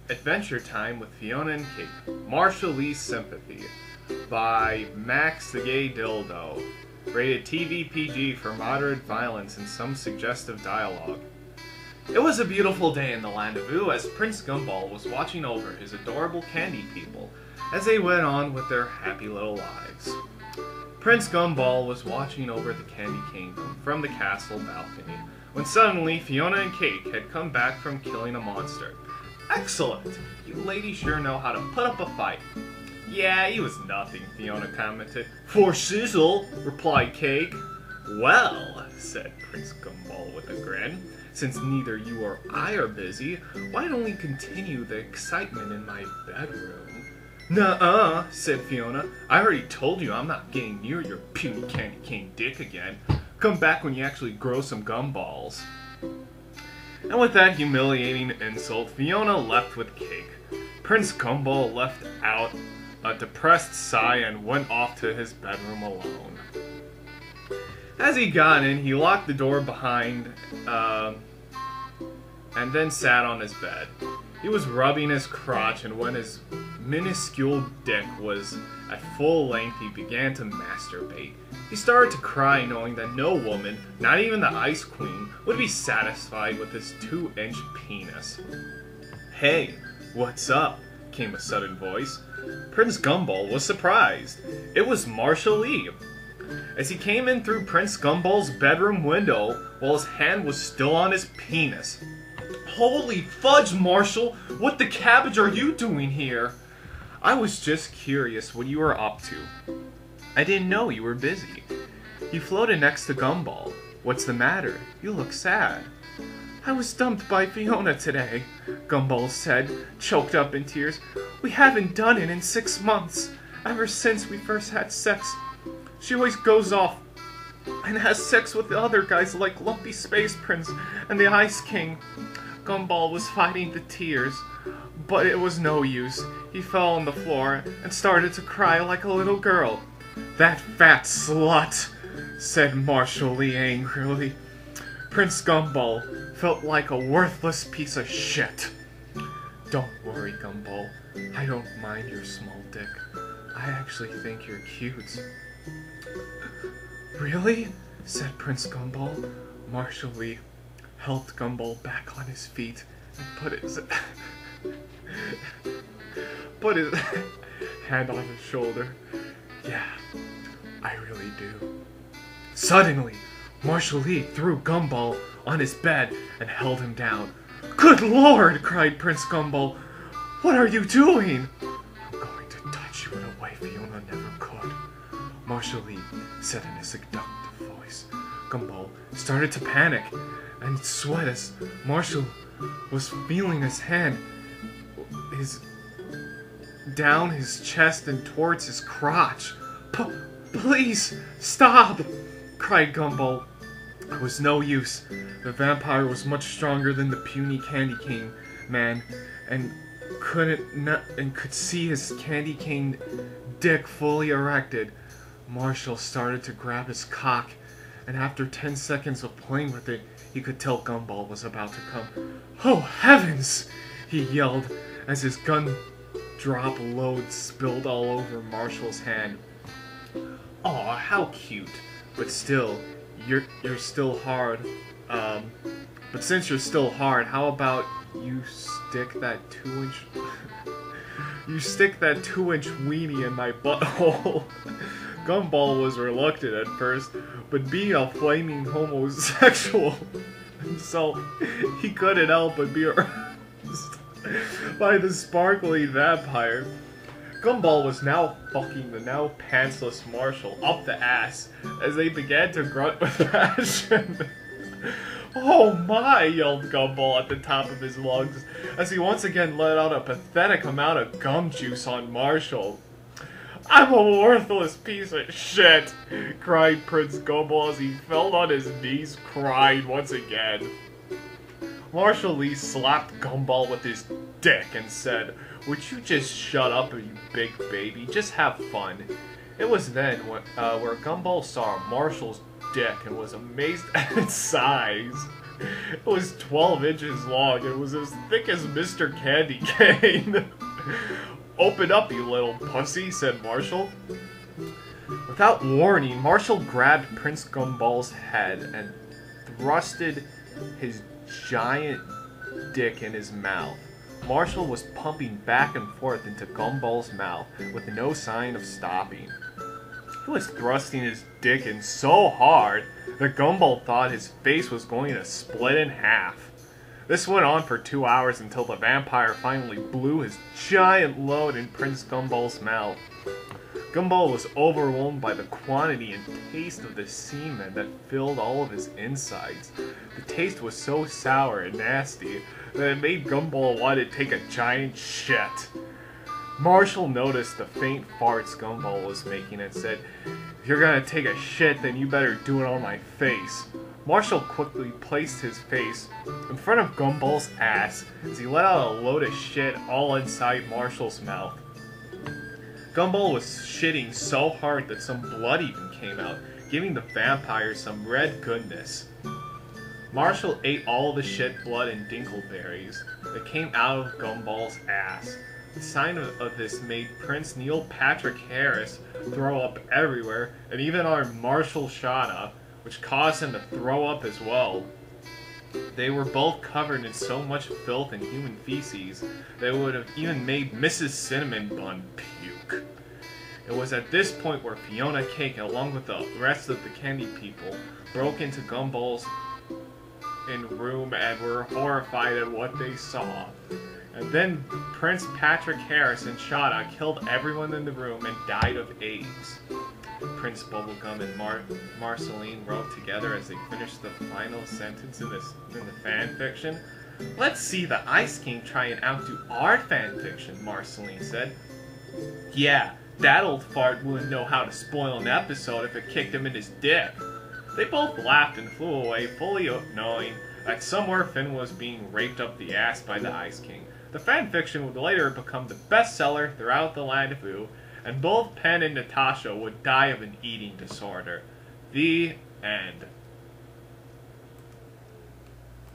Adventure Time with Fiona and Kate. Marshall Lee's Sympathy by Max the Gay Dildo. Rated TV PG for moderate violence and some suggestive dialogue. It was a beautiful day in the land of Ooo as Prince Gumball was watching over his adorable candy people as they went on with their happy little lives. Prince Gumball was watching over the Candy Kingdom from the castle balcony when suddenly Fiona and Kate had come back from killing a monster. Excellent! You ladies sure know how to put up a fight. Yeah, he was nothing, Fiona commented. For sizzle, replied Cake. Well, said Prince Gumball with a grin, since neither you or I are busy, why don't we continue the excitement in my bedroom? Nuh-uh, said Fiona. I already told you I'm not getting near your puny candy cane dick again. Come back when you actually grow some gumballs. And with that humiliating insult, Fiona left with Cake. Prince Gumball left out a depressed sigh and went off to his bedroom alone. As he got in, he locked the door behind, and then sat on his bed. He was rubbing his crotch, and when his minuscule dick was at full length, he began to masturbate. He started to cry, knowing that no woman, not even the Ice Queen, would be satisfied with his 2-inch penis. Hey, what's up? Came a sudden voice. Prince Gumball was surprised. It was Marshall Lee. As he came in through Prince Gumball's bedroom window while his hand was still on his penis. Holy fudge, Marshall! What the cabbage are you doing here? I was just curious what you were up to. I didn't know you were busy. You floated next to Gumball. What's the matter? You look sad. I was dumped by Fiona today, Gumball said, choked up in tears. We haven't done it in 6 months, ever since we first had sex. She always goes off and has sex with the other guys like Lumpy Space Prince and the Ice King. Gumball was fighting the tears, but it was no use. He fell on the floor and started to cry like a little girl. That fat slut, said Marshall Lee angrily. Prince Gumball felt like a worthless piece of shit. Don't worry, Gumball. I don't mind your small dick. I actually think you're cute. Really? Said Prince Gumball. Marshall Lee helped Gumball back on his feet and put his hand on his shoulder. Yeah, I really do. Suddenly, Marshall Lee threw Gumball on his bed and held him down. Good Lord! Cried Prince Gumball. What are you doing? I'm going to touch you in a way Fiona never could, Marshall Lee said in a seductive voice. Gumball started to panic and sweat as Marshall was feeling his hand down his chest and towards his crotch. Please, stop! Cried Gumball. It was no use. The vampire was much stronger than the puny candy cane man, and could see his candy cane dick fully erected. Marshall started to grab his cock, and after 10 seconds of playing with it, he could tell Gumball was about to come. Oh heavens! He yelled as his gun drop load spilled all over Marshall's hand. Aw, how cute. But still, you're still hard. But since you're still hard, how about you stick that 2-inch you stick that 2-inch weenie in my butthole? Gumball was reluctant at first, but being a flaming homosexual himself, he couldn't help but be aroused by the sparkling vampire. Gumball was now fucking the now pantsless Marshall up the ass as they began to grunt with passion. Oh my, yelled Gumball at the top of his lungs as he once again let out a pathetic amount of gum juice on Marshall. I'm a worthless piece of shit, cried Prince Gumball as he fell on his knees crying once again. Marshall Lee slapped Gumball with his dick and said, would you just shut up, you big baby? Just have fun. It was then where Gumball saw Marshall's dick and was amazed at its size. It was 12 inches long. It was as thick as Mr. Candy Cane. "Open up, you little pussy," said Marshall. Without warning, Marshall grabbed Prince Gumball's head and thrusted his giant dick in his mouth. Marshall was pumping back and forth into Gumball's mouth with no sign of stopping. He was thrusting his dick in so hard that Gumball thought his face was going to split in half. This went on for 2 hours until the vampire finally blew his giant load in Prince Gumball's mouth. Gumball was overwhelmed by the quantity and taste of the semen that filled all of his insides. The taste was so sour and nasty that it made Gumball want to take a giant shit. Marshall noticed the faint farts Gumball was making and said, "If you're gonna take a shit, then you better do it on my face." Marshall quickly placed his face in front of Gumball's ass as he let out a load of shit all inside Marshall's mouth. Gumball was shitting so hard that some blood even came out, giving the vampire some red goodness. Marshall ate all the shit, blood, and dingleberries that came out of Gumball's ass. The sign of this made Prince Neil Patrick Harris throw up everywhere, and even our Marshall shot up, which caused him to throw up as well. They were both covered in so much filth and human feces that it would have even made Mrs. Cinnamon Bun puke. It was at this point where Fiona Cake, along with the rest of the candy people, broke into Gumball's room and were horrified at what they saw. And then Prince Patrick Harris and Shada killed everyone in the room and died of AIDS. Prince Bubblegum and Marceline wrote together as they finished the final sentence in the fanfiction. "Let's see the Ice King try and outdo our fanfiction," Marceline said. "Yeah, that old fart wouldn't know how to spoil an episode if it kicked him in his dick." They both laughed and flew away, fully knowing that somewhere Finn was being raped up the ass by the Ice King. The fanfiction would later become the bestseller throughout the land of Ooo, and both Pen and Natasha would die of an eating disorder. The end.